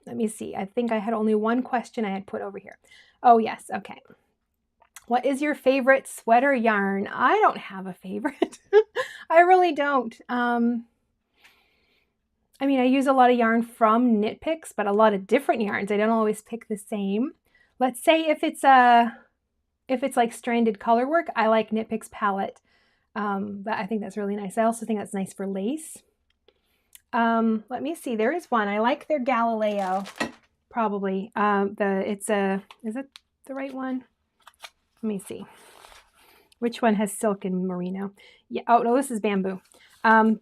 Let me see. I think I had only one question I had put over here. Oh, yes. Okay. What is your favorite sweater yarn? I don't have a favorite. I really don't. I use a lot of yarn from Knit Picks, but a lot of different yarns. I don't always pick the same. Let's say if it's like stranded color work, I like Knit Picks palette. I think that's really nice. I also think that's nice for lace. Let me see. There is one. I like their Galileo, probably. Is it the right one? Let me see. Which one has silk and merino? Yeah. Oh, no, this is bamboo.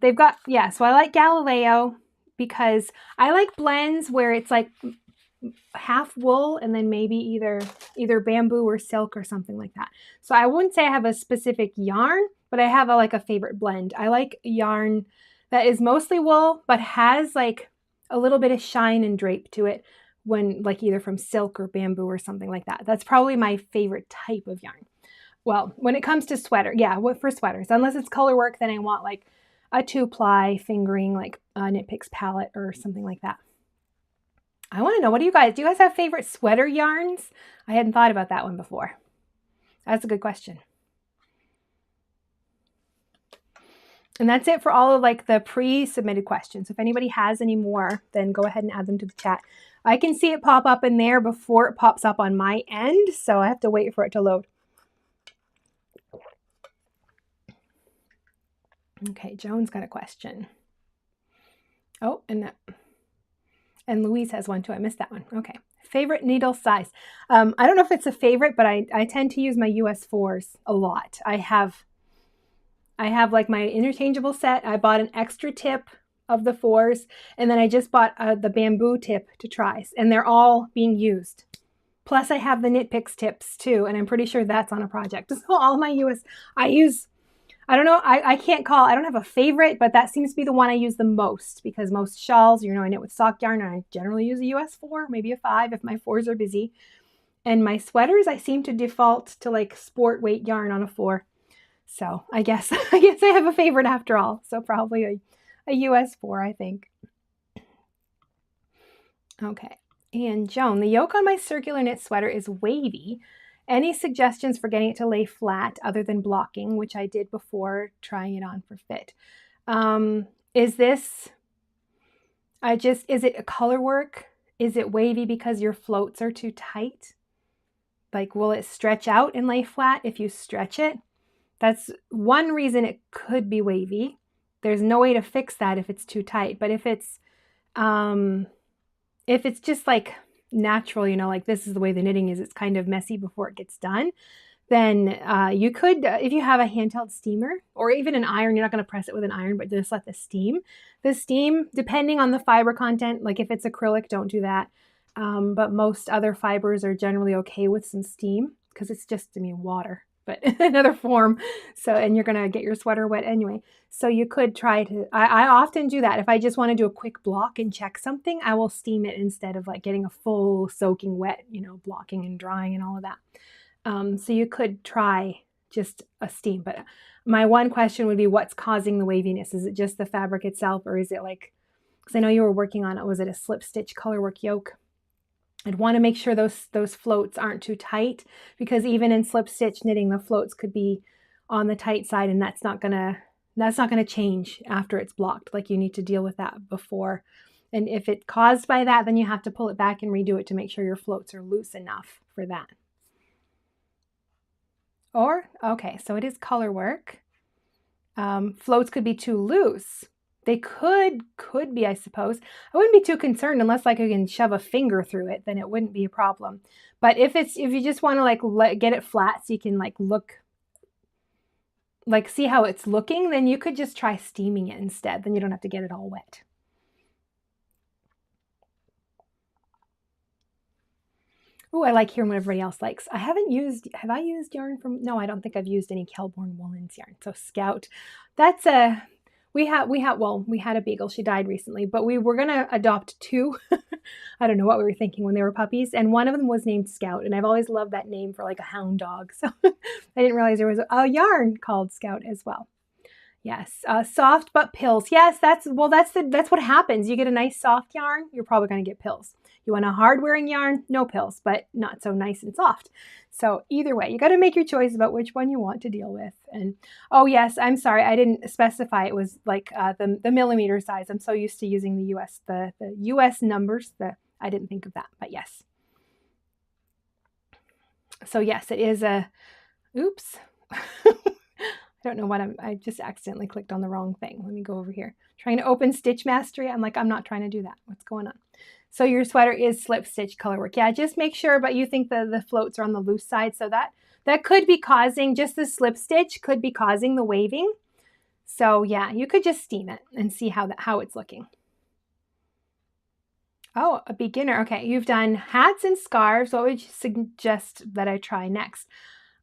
They've got, yeah, so I like Galileo because I like blends where it's like half wool and then maybe either bamboo or silk or something like that. So I wouldn't say I have a specific yarn, but I have a favorite blend. I like yarn that is mostly wool, but has like a little bit of shine and drape to it when like either from silk or bamboo or something like that. That's probably my favorite type of yarn. Well, when it comes to sweater, yeah, for sweaters, unless it's color work, then I want like a 2-ply fingering, like a Knit Picks palette or something like that. I want to know, do you guys have favorite sweater yarns? I hadn't thought about that one before. That's a good question. And that's it for all of like the pre-submitted questions. If anybody has any more, then go ahead and add them to the chat. I can see it pop up in there before it pops up on my end, so I have to wait for it to load. Okay, Joan's got a question. Oh, and Louise has one too. I missed that one. Okay. Favorite needle size. I don't know if it's a favorite, but I tend to use my US 4s a lot. I have like my interchangeable set. I bought an extra tip of the 4s, and then I just bought the bamboo tip to try, and they're all being used. Plus I have the Knit Picks tips too, and I'm pretty sure that's on a project. So all my US, I don't know, I can't call, I don't have a favorite, but that seems to be the one I use the most, because most shawls, you know, I knit with sock yarn, and I generally use a US 4, maybe a 5 if my 4s are busy. And my sweaters, I seem to default to like sport weight yarn on a 4. So I guess I have a favorite after all. So probably a US 4, I think. Okay. And Joan, the yoke on my circular knit sweater is wavy. Any suggestions for getting it to lay flat other than blocking, which I did before trying it on for fit? Is it a color work? Is it wavy because your floats are too tight? Like, will it stretch out and lay flat if you stretch it? That's one reason it could be wavy. There's no way to fix that if it's too tight. But if it's just like natural, you know, like this is the way the knitting is, it's kind of messy before it gets done, then you could, if you have a handheld steamer or even an iron, you're not going to press it with an iron, but just let the steam, depending on the fiber content, like if it's acrylic, don't do that. But most other fibers are generally okay with some steam because it's just, I mean, water, but another form. So, and you're going to get your sweater wet anyway. So you could try to, I often do that. If I just want to do a quick block and check something, I will steam it instead of like getting a full soaking wet, you know, blocking and drying and all of that. So you could try just a steam, but my one question would be, what's causing the waviness? Is it just the fabric itself, or is it like, because I know you were working on it, was it a slip stitch colorwork yoke? I'd want to make sure those floats aren't too tight, because even in slip stitch knitting, the floats could be on the tight side, and that's not gonna change after it's blocked. Like, you need to deal with that before. And if it's caused by that, then you have to pull it back and redo it to make sure your floats are loose enough for that. Or, okay, so it is color work. Floats could be too loose. They could be, I suppose. I wouldn't be too concerned unless like you can shove a finger through it, then it wouldn't be a problem. But if you just want to like get it flat so you can like look, like see how it's looking, then you could just try steaming it instead. Then you don't have to get it all wet. Oh, I like hearing what everybody else likes. Have I used yarn from, no, I don't think I've used any Kelborn Woolens yarn. So Scout, that's we had a beagle. She died recently, but we were going to adopt 2. I don't know what we were thinking when they were puppies. And one of them was named Scout. And I've always loved that name for like a hound dog. So I didn't realize there was a yarn called Scout as well. Yes. Soft but pills. Yes, that's what happens. You get a nice soft yarn, you're probably going to get pills. You want a hard wearing yarn, no pills, but not so nice and soft. So either way, you got to make your choice about which one you want to deal with. And oh yes, I'm sorry, I didn't specify it was like the millimeter size. I'm so used to using the US numbers that I didn't think of that, but yes. So yes, it is a, oops. I don't know what I just accidentally clicked on the wrong thing. Let me go over here. Trying to open Stitch Mastery. I'm like, I'm not trying to do that. What's going on? So your sweater is slip stitch colorwork. Yeah, just make sure, but you think the floats are on the loose side. So that could be causing, just the slip stitch could be causing the waving. So yeah, you could just steam it and see how it's looking. Oh, a beginner. Okay, you've done hats and scarves. What would you suggest that I try next?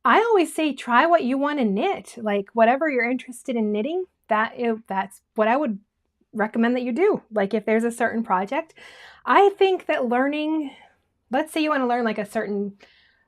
I always say try what you want to knit, like whatever you're interested in knitting, that's what I would recommend that you do. Like if there's a certain project, I think that learning, let's say you want to learn like a certain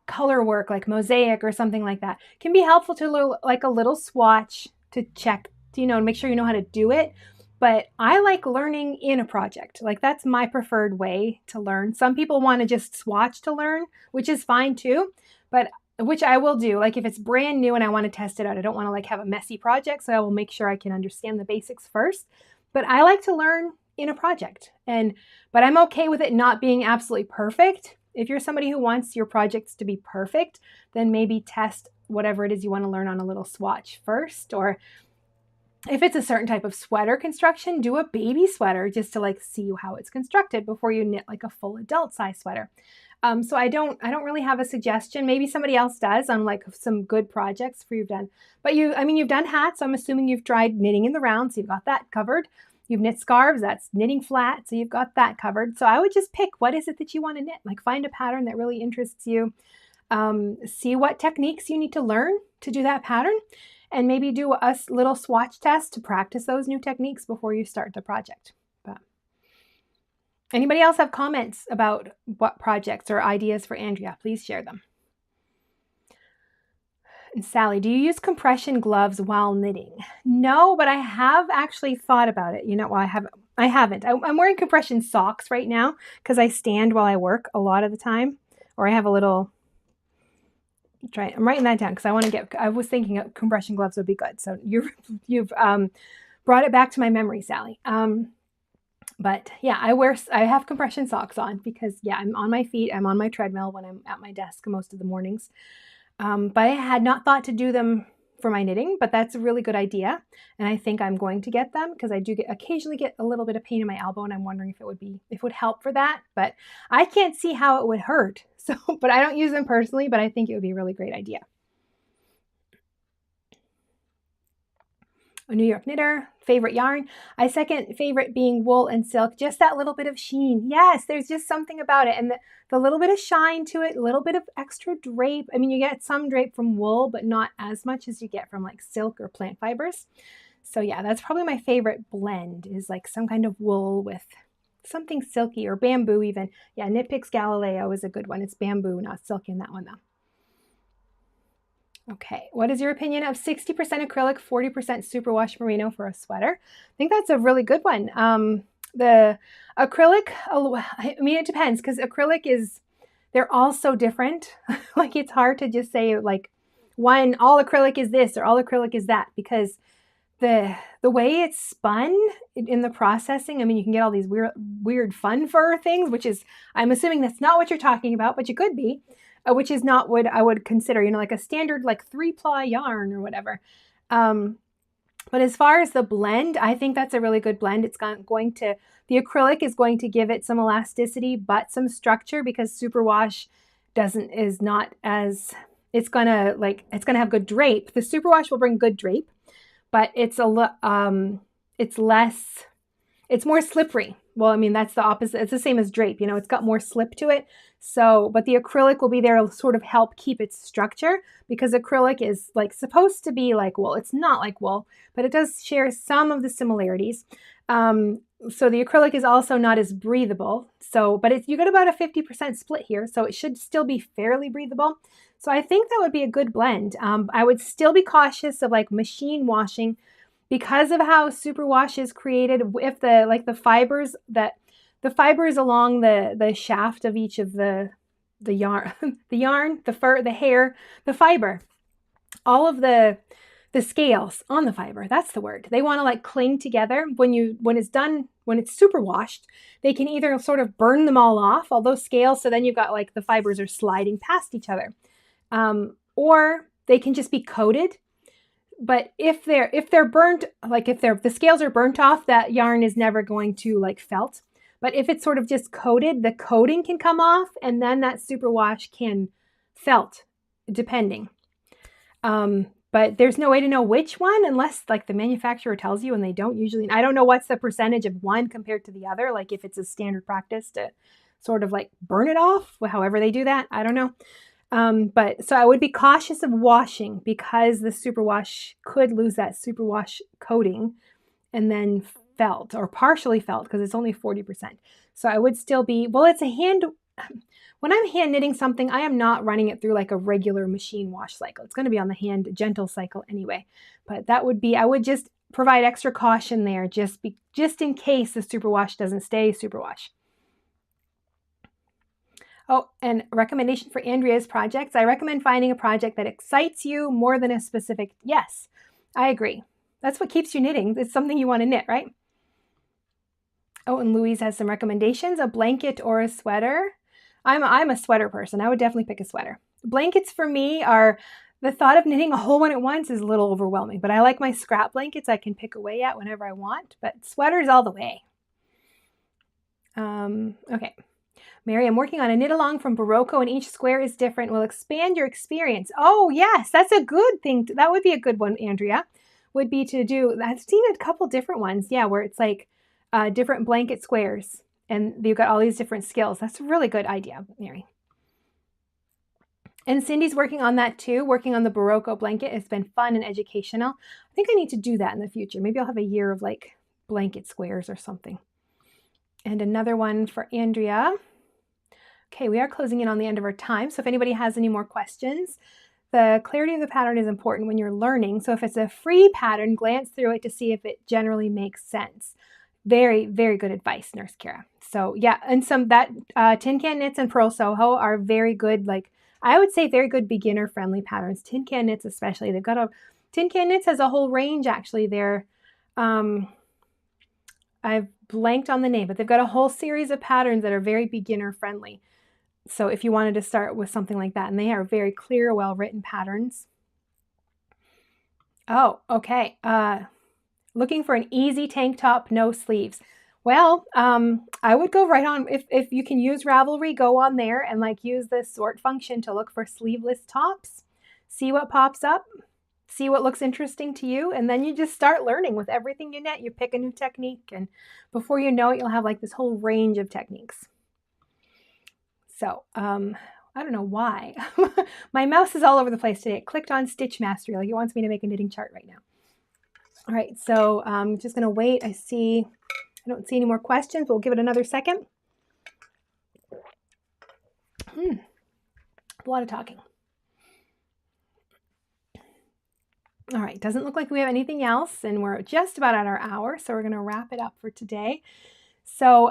color work, like Mosaic or something like that, can be helpful to like a little swatch to check, you know, make sure you know how to do it. But I like learning in a project. Like that's my preferred way to learn. Some people want to just swatch to learn, which is fine too, but which I will do. Like if it's brand new and I want to test it out, I don't want to like have a messy project. So I will make sure I can understand the basics first. But I like to learn in a project, but I'm okay with it not being absolutely perfect. If you're somebody who wants your projects to be perfect, then maybe test whatever it is you want to learn on a little swatch first. Or if it's a certain type of sweater construction, do a baby sweater just to like see how it's constructed before you knit like a full adult size sweater. So I don't really have a suggestion. Maybe somebody else does on like some good projects for you've done. But you've done hats. I'm assuming you've tried knitting in the round, so you've got that covered. You've knit scarves, that's knitting flat, so you've got that covered. So I would just pick what is it that you want to knit. Like find a pattern that really interests you. See what techniques you need to learn to do that pattern, and maybe do a little swatch test to practice those new techniques before you start the project. But anybody else have comments about what projects or ideas for Andrea? Please share them. And Sally, do you use compression gloves while knitting? No, but I have actually thought about it. You know, well, I haven't. I'm wearing compression socks right now because I stand while I work a lot of the time. Or I have a little, I'm writing that down because I was thinking compression gloves would be good. So you've brought it back to my memory, Sally. But yeah, I have compression socks on because yeah, I'm on my feet. I'm on my treadmill when I'm at my desk most of the mornings. But I had not thought to do them for my knitting, but that's a really good idea. And I think I'm going to get them because I do occasionally get a little bit of pain in my elbow, and I'm wondering if it would help for that, but I can't see how it would hurt. So, but I don't use them personally, but I think it would be a really great idea. A New York knitter, favorite yarn. I second favorite being wool and silk, just that little bit of sheen. Yes, there's just something about it. And the little bit of shine to it, a little bit of extra drape. I mean, you get some drape from wool, but not as much as you get from like silk or plant fibers. So yeah, that's probably my favorite blend, is like some kind of wool with something silky, or bamboo even. Yeah, Knit Picks Galileo is a good one. It's bamboo, not silk in that one though. Okay, what is your opinion of 60% acrylic, 40% superwash merino for a sweater? I think that's a really good one. The acrylic, I mean, it depends, because they're all so different. Like it's hard to just say like all acrylic is this or all acrylic is that, because the way it's spun in the processing, I mean, you can get all these weird fun fur things, which is, I'm assuming that's not what you're talking about, but you could be. Which is not what I would consider, you know, like a standard like 3-ply yarn or whatever. But as far as the blend, I think that's a really good blend. The acrylic is going to give it some elasticity, but some structure, because superwash it's going to have good drape. The superwash will bring good drape, but it's more slippery. Well, I mean, that's the opposite. It's the same as drape, you know, it's got more slip to it. So, but the acrylic will be there to sort of help keep its structure, because acrylic is like supposed to be like wool. It's not like wool, but it does share some of the similarities. So the acrylic is also not as breathable. So, but you get about a 50% split here, so it should still be fairly breathable. So I think that would be a good blend. I would still be cautious of like machine washing, because of how superwash is created. If the fibers along the shaft of each of the yarn, the fur, the hair, the fiber, all of the scales on the fiber, that's the word. They want to like cling together. When it's superwashed, they can either sort of burn them all off, all those scales, so then you've got like the fibers are sliding past each other, or they can just be coated. But if they're burnt, like if the scales are burnt off, that yarn is never going to like felt. But if it's sort of just coated, the coating can come off, and then that superwash can felt, depending. But there's no way to know which one unless like the manufacturer tells you, and they don't usually. I don't know what's the percentage of one compared to the other, like if it's a standard practice to sort of like burn it off, however they do that, I don't know. But so I would be cautious of washing, because the superwash could lose that superwash coating and then felt, or partially felt, because it's only 40%. So I would still be, well, it's a hand, when I'm hand knitting something, I am not running it through like a regular machine wash cycle. It's going to be on the hand gentle cycle anyway. But that would be, I would just provide extra caution there just in case the superwash doesn't stay superwash. Oh, and recommendation for Andrea's projects. I recommend finding a project that excites you more than a specific, yes, I agree. That's what keeps you knitting. It's something you want to knit, right? Oh, and Louise has some recommendations, a blanket or a sweater. I'm a sweater person. I would definitely pick a sweater. Blankets for me are, the thought of knitting a whole one at once is a little overwhelming, but I like my scrap blankets I can pick away at whenever I want, but sweaters all the way. Okay. Mary, I'm working on a knit along from Barocco and each square is different. Will expand your experience. Oh, yes, that's a good thing. That would be a good one, Andrea, would be to do. I've seen a couple different ones, yeah, where it's like different blanket squares and you've got all these different skills. That's a really good idea, Mary. And Cindy's working on that too, working on the Barocco blanket. It's been fun and educational. I think I need to do that in the future. Maybe I'll have a year of like blanket squares or something. And another one for Andrea. Okay, we are closing in on the end of our time. So if anybody has any more questions, the clarity of the pattern is important when you're learning. So if it's a free pattern, glance through it to see if it generally makes sense. Very, very good advice, Nurse Kara. So yeah, and Tin Can Knits and Pearl Soho are very good, like I would say very good beginner friendly patterns. Tin Can Knits especially. They've got Tin Can Knits has a whole range actually there. I've blanked on the name, but they've got a whole series of patterns that are very beginner friendly. So if you wanted to start with something like that, and they are very clear, well-written patterns. Oh, okay. Looking for an easy tank top, no sleeves. Well, I would go right on, if you can use Ravelry, go on there and like use the sort function to look for sleeveless tops. See what pops up, see what looks interesting to you, and then you just start learning with everything you knit. You pick a new technique, and before you know it, you'll have like this whole range of techniques. So, I don't know why. My mouse is all over the place today. It clicked on Stitch Mastery, like it wants me to make a knitting chart right now. All right, so I'm just gonna wait. I don't see any more questions, but we'll give it another second. A lot of talking. All right, doesn't look like we have anything else, and we're just about at our hour, so we're gonna wrap it up for today. So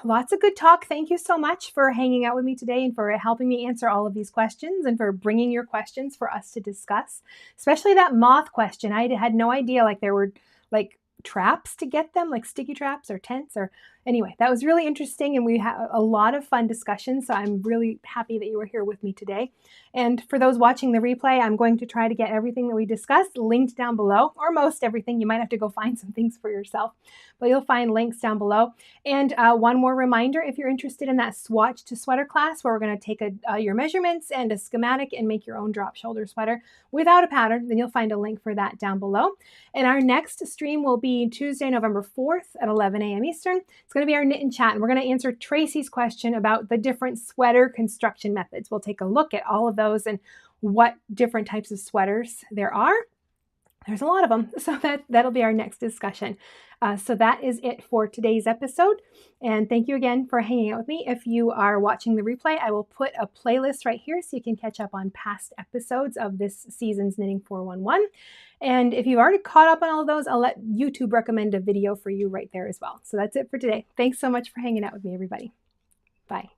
lots of good talk. Thank you so much for hanging out with me today and for helping me answer all of these questions and for bringing your questions for us to discuss, especially that moth question. I had no idea like there were like traps to get them, like sticky traps or tents or anyway, that was really interesting and we had a lot of fun discussions. So I'm really happy that you were here with me today. And for those watching the replay, I'm going to try to get everything that we discussed linked down below, or most everything. You might have to go find some things for yourself, but you'll find links down below. And one more reminder, if you're interested in that swatch to sweater class where we're going to take your measurements and a schematic and make your own drop shoulder sweater without a pattern, then you'll find a link for that down below. And our next stream will be Tuesday, November 4th at 11 a.m. Eastern. It's going to be our knit and chat, and we're going to answer Tracy's question about the different sweater construction methods. We'll take a look at all of those and what different types of sweaters there are. There's a lot of them, so that'll be our next discussion. So that is it for today's episode, and thank you again for hanging out with me. If you are watching the replay, I will put a playlist right here so you can catch up on past episodes of this season's Knitting 411. And if you've already caught up on all of those, I'll let YouTube recommend a video for you right there as well. So that's it for today. Thanks so much for hanging out with me, everybody. Bye.